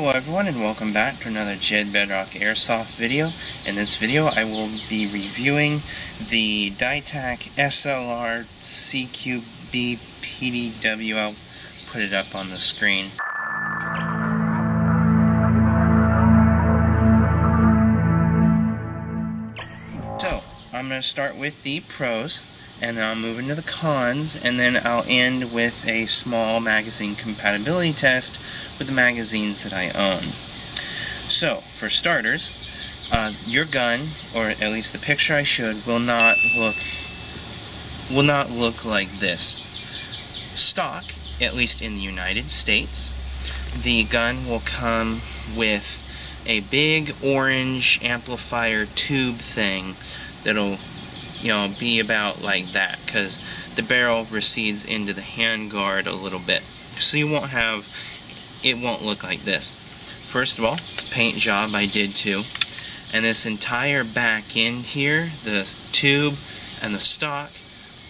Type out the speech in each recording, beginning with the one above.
Hello everyone, and welcome back to another JedBedrock Airsoft video. In this video I will be reviewing the DYTAC SLR B15. I'll put it up on the screen. So, I'm going to start with the pros, and then I'll move into the cons, and then I'll end with a small magazine compatibility test with the magazines that I own. So, for starters, your gun, or at least the picture I showed, will not look like this. Stock, at least in the United States, the gun will come with a big orange amplifier tube thing that'll, be about like that, because the barrel recedes into the handguard a little bit. So it won't look like this. First of all, it's a paint job I did too. And this entire back end here, the tube and the stock,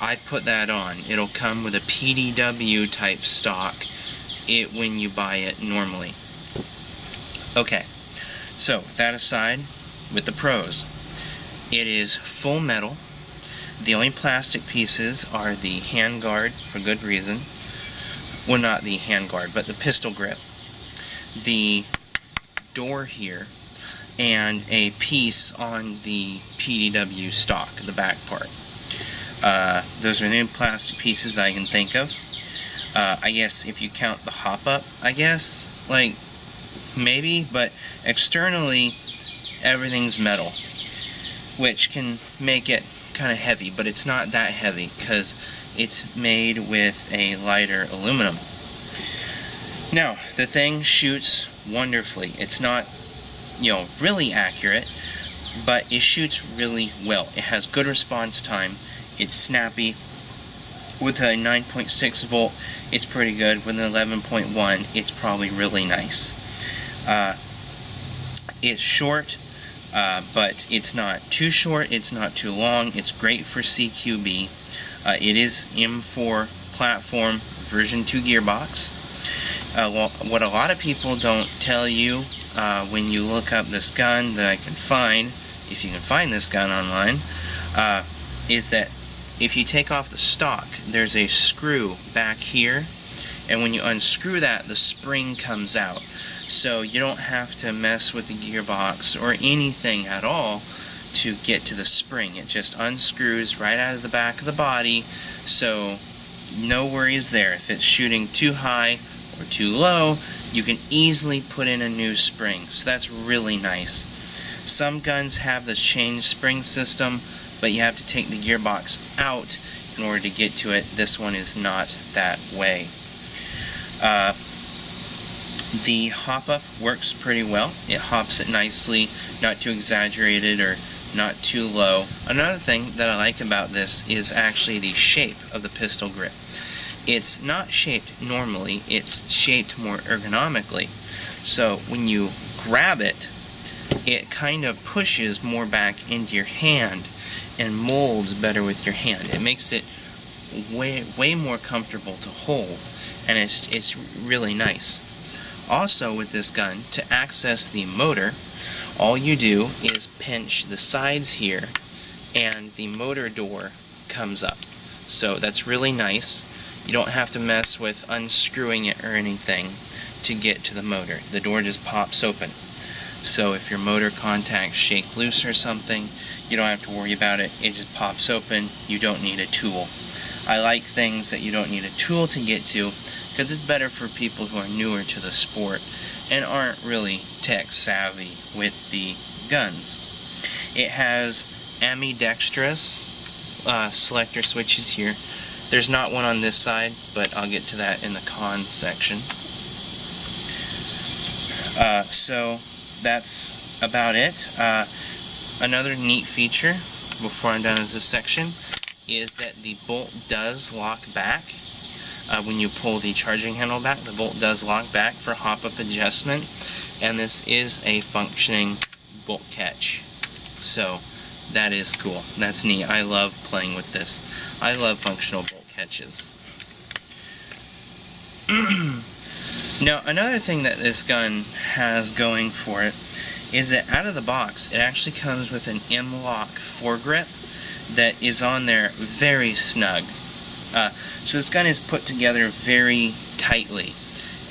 I put that on. It'll come with a PDW type stock when you buy it normally. Okay, so that aside, with the pros. It is full metal. The only plastic pieces are the handguard, for good reason. Well, not the handguard, but the pistol grip, the door here, and a piece on the PDW stock, the back part. Those are the new plastic pieces that I can think of. I guess if you count the hop-up, maybe, but externally, everything's metal, which can make it kind of heavy, but it's not that heavy because it's made with a lighter aluminum. Now, the thing shoots wonderfully. It's not, really accurate, but it shoots really well. It has good response time. It's snappy. With a 9.6 volt, it's pretty good. With an 11.1, it's probably really nice. It's short, but it's not too short, it's not too long. It's great for CQB. It is M4 platform version 2 gearbox. What a lot of people don't tell you when you look up this gun that I can find, if you can find this gun online, is that if you take off the stock, there's a screw back here, and when you unscrew that, the spring comes out. So you don't have to mess with the gearbox or anything at all to get to the spring. It just unscrews right out of the back of the body, so no worries there. If it's shooting too high or too low, you can easily put in a new spring. So that's really nice. Some guns have the chain spring system, but you have to take the gearbox out in order to get to it. This one is not that way. The hop-up works pretty well. It hops it nicely, not too exaggerated or not too low. Another thing that I like about this is actually the shape of the pistol grip. It's not shaped normally, it's shaped more ergonomically. So when you grab it, it kind of pushes more back into your hand and molds better with your hand. It makes it way more comfortable to hold, and it's really nice. Also, with this gun, to access the motor, all you do is pinch the sides here and the motor door comes up. So that's really nice. You don't have to mess with unscrewing it or anything to get to the motor. The door just pops open. So if your motor contacts shake loose or something, you don't have to worry about it. It just pops open. You don't need a tool. I like things that you don't need a tool to get to, because it's better for people who are newer to the sport and aren't really tech savvy with the guns. It has ambidextrous selector switches here. There's not one on this side, but I'll get to that in the cons section. So that's about it. Another neat feature, before I'm done with this section, is that the bolt does lock back. When you pull the charging handle back, the bolt does lock back for hop-up adjustment, and this is a functioning bolt catch. So that is cool. That's neat. I love playing with this. I love functional bolt catches. Now, another thing that this gun has going for it is that out of the box, it actually comes with an M-LOK foregrip that is on there very snug. So this gun is put together very tightly.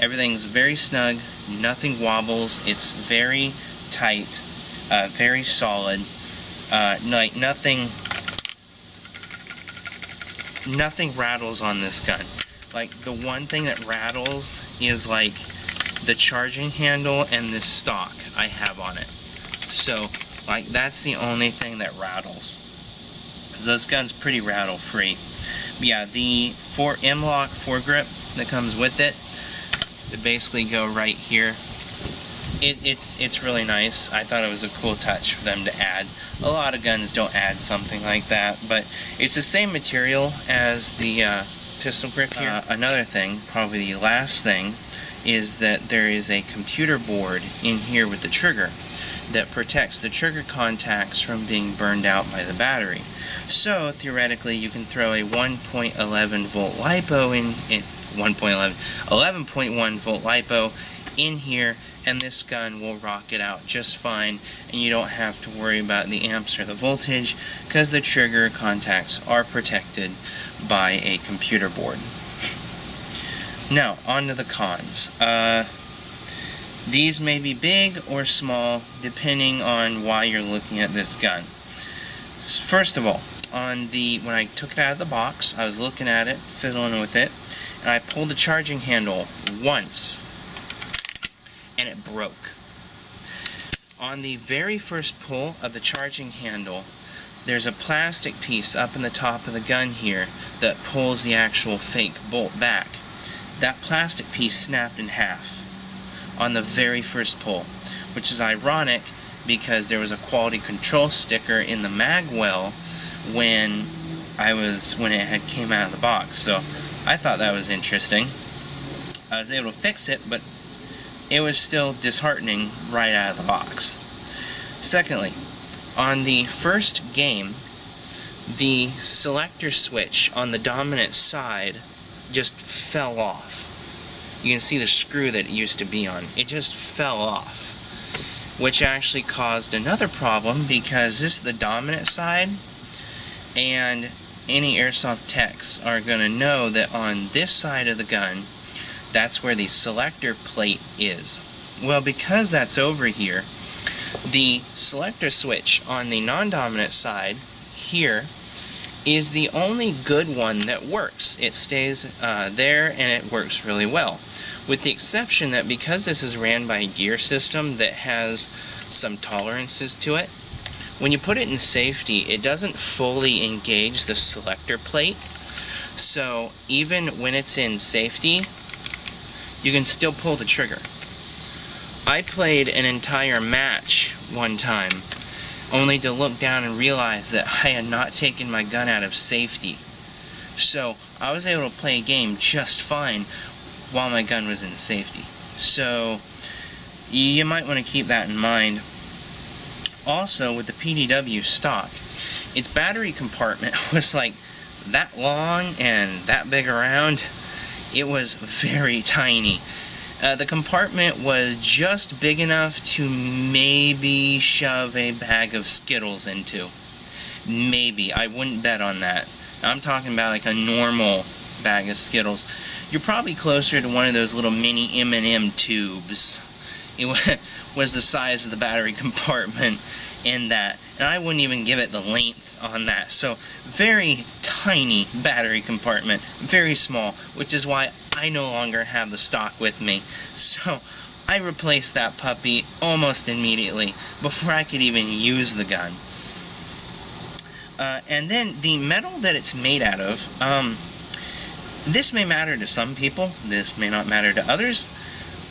Everything's very snug, nothing wobbles, it's very tight, very solid, like nothing rattles on this gun. Like, the one thing that rattles is like the charging handle and the stock I have on it. So, like, that's the only thing that rattles. This gun's pretty rattle free. But yeah, the M-LOK foregrip that comes with it, to basically go right here. It's really nice. I thought it was a cool touch for them to add. A lot of guns don't add something like that, but it's the same material as the pistol grip here. Another thing, probably the last thing, is that there is a computer board in here with the trigger that protects the trigger contacts from being burned out by the battery. So theoretically, you can throw a 1.11 volt LiPo in 11.1 volt LiPo in here, and this gun will rock it out just fine, and you don't have to worry about the amps or the voltage because the trigger contacts are protected by a computer board. Now, on to the cons. These may be big or small depending on why you're looking at this gun. First of all, when I took it out of the box, I was looking at it, fiddling with it, and I pulled the charging handle once, and it broke. On the very first pull of the charging handle, there's a plastic piece up in the top of the gun here that pulls the actual fake bolt back. That plastic piece snapped in half on the very first pull, which is ironic because there was a quality control sticker in the mag well when it had came out of the box. So I thought that was interesting. I was able to fix it, but it was still disheartening right out of the box. Secondly, on the first game, the selector switch on the dominant side just fell off. You can see the screw that it used to be on. It just fell off, which actually caused another problem because this is the dominant side, and any airsoft techs are going to know that on this side of the gun, that's where the selector plate is. Well, because that's over here, the selector switch on the non-dominant side here is the only good one that works. It stays there and it works really well. With the exception that because this is ran by a gear system that has some tolerances to it, when you put it in safety, it doesn't fully engage the selector plate. So even when it's in safety, you can still pull the trigger. I played an entire match one time, only to look down and realize that I had not taken my gun out of safety. So I was able to play a game just fine while my gun was in safety. So you might want to keep that in mind. Also, with the PDW stock, its battery compartment was like that long and that big around. It was very tiny. The compartment was just big enough to maybe shove a bag of Skittles into. Maybe. I wouldn't bet on that. I'm talking about like a normal bag of Skittles. You're probably closer to one of those little mini M&M tubes. It was the size of the battery compartment in that. And I wouldn't even give it the length on that. So, very tiny battery compartment. Very small, which is why I no longer have the stock with me. So, I replaced that puppy almost immediately before I could even use the gun. And then the metal that it's made out of, this may matter to some people, this may not matter to others,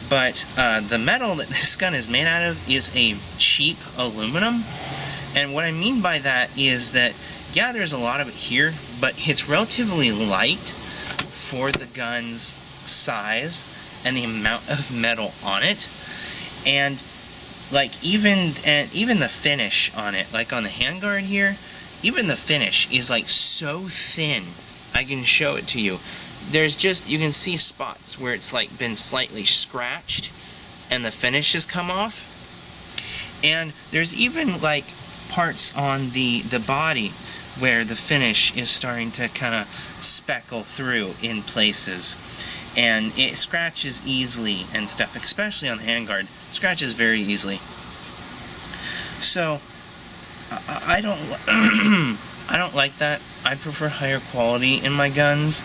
but the metal that this gun is made out of is a cheap aluminum. And what I mean by that is that, yeah, there's a lot of it here, but it's relatively light for the gun's size and the amount of metal on it. And like even the finish on it, like on the handguard here, even the finish is like so thin. I can show it to you. there's just, you can see spots where it's like been slightly scratched and the finish has come off. And there's even like parts on the body where the finish is starting to kind of speckle through in places. And it scratches easily and stuff, especially on the handguard. Scratches very easily. So I don't I don't like that. I prefer higher quality in my guns,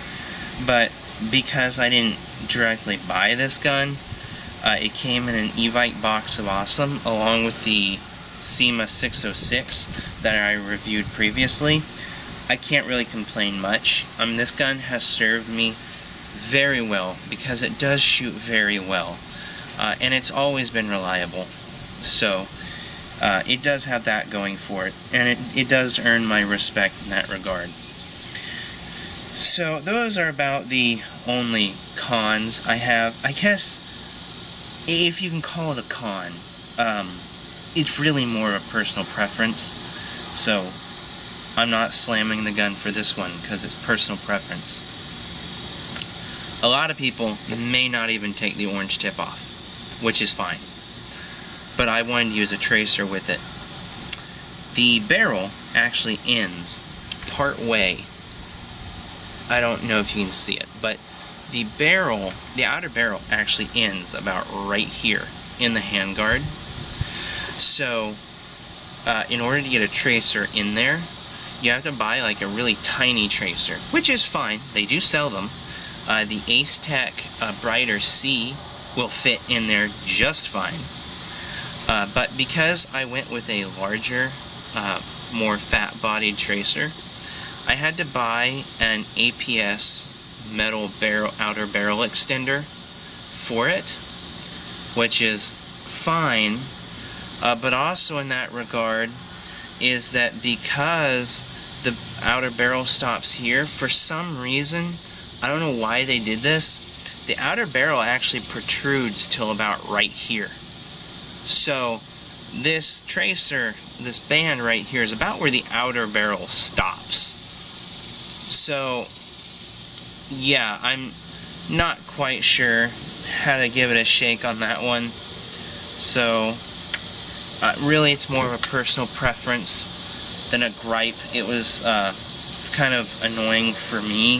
but because I didn't directly buy this gun, it came in an Evite box of awesome along with the SEMA 606 that I reviewed previously. I can't really complain much. This gun has served me very well because it does shoot very well, and it's always been reliable. So it does have that going for it, and it does earn my respect in that regard. So those are about the only cons I have. I guess, if you can call it a con, it's really more of a personal preference. So I'm not slamming the gun for this one because it's personal preference. A lot of people may not even take the orange tip off, which is fine. But I wanted to use a tracer with it. The barrel actually ends part way. I don't know if you can see it, but the barrel, the outer barrel actually ends about right here in the handguard. So in order to get a tracer in there, you have to buy like a really tiny tracer, which is fine. They do sell them. The Airsoft Brighter C will fit in there just fine. But because I went with a larger, more fat-bodied tracer, I had to buy an APS metal outer barrel extender for it, which is fine. But also in that regard is that because the outer barrel stops here, for some reason, I don't know why they did this, the outer barrel actually protrudes till about right here. So this tracer, this band right here, is about where the outer barrel stops. So yeah, I'm not quite sure how to give it a shake on that one. So really it's more of a personal preference than a gripe. It was it's kind of annoying for me,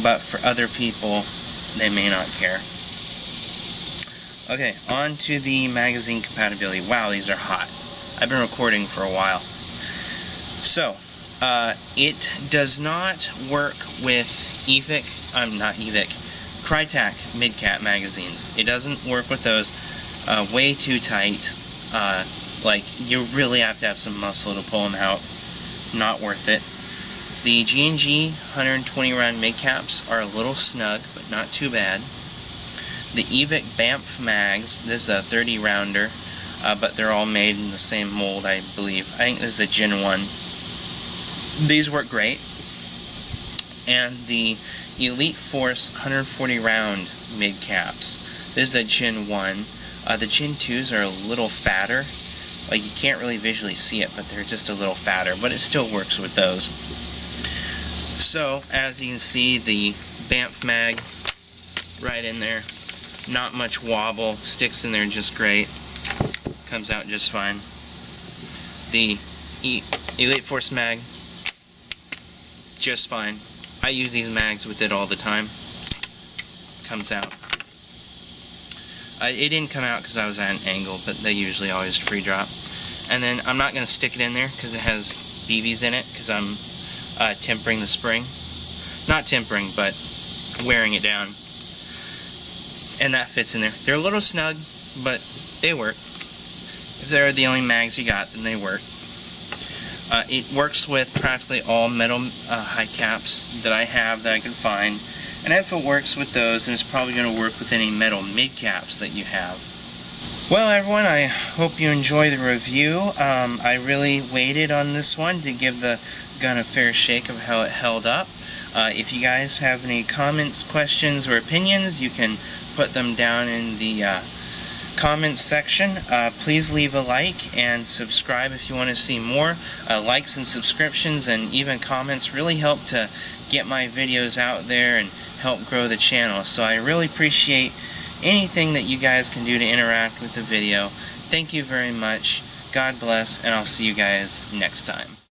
but for other people they may not care. Okay, on to the magazine compatibility. Wow, these are hot. I've been recording for a while. So, it does not work with Crytac mid-cap magazines. It doesn't work with those. Way too tight. Like, you really have to have some muscle to pull them out. Not worth it. The G&G 120 round mid-caps are a little snug, but not too bad. The Evite Banff mags, this is a 30 rounder, but they're all made in the same mold, I believe. I think this is a Gen 1. These work great. And the Elite Force 140 round mid caps. This is a Gen 1. The Gen 2s are a little fatter. Like, you can't really visually see it, but they're just a little fatter, but it still works with those. So, as you can see, the Banff mag right in there. Not much wobble, sticks in there just great, comes out just fine. The Elite Force mag, just fine. I use these mags with it all the time. Comes out. It didn't come out because I was at an angle, but they usually always free drop. And then I'm not going to stick it in there because it has BBs in it, because I'm tempering the spring. Not tempering, but wearing it down. And that fits in there. They're a little snug, but they work. If they're the only mags you got, then they work. It works with practically all metal high caps that I have that I can find. And if it works with those, then it's probably going to work with any metal mid caps that you have. Well, everyone, I hope you enjoy the review. I really waited on this one to give the gun a fair shake of how it held up. If you guys have any comments, questions, or opinions, you can put them down in the comments section. Please leave a like and subscribe if you want to see more. Likes and subscriptions and even comments really help to get my videos out there and help grow the channel. So I really appreciate anything that you guys can do to interact with the video. Thank you very much. God bless, and I'll see you guys next time.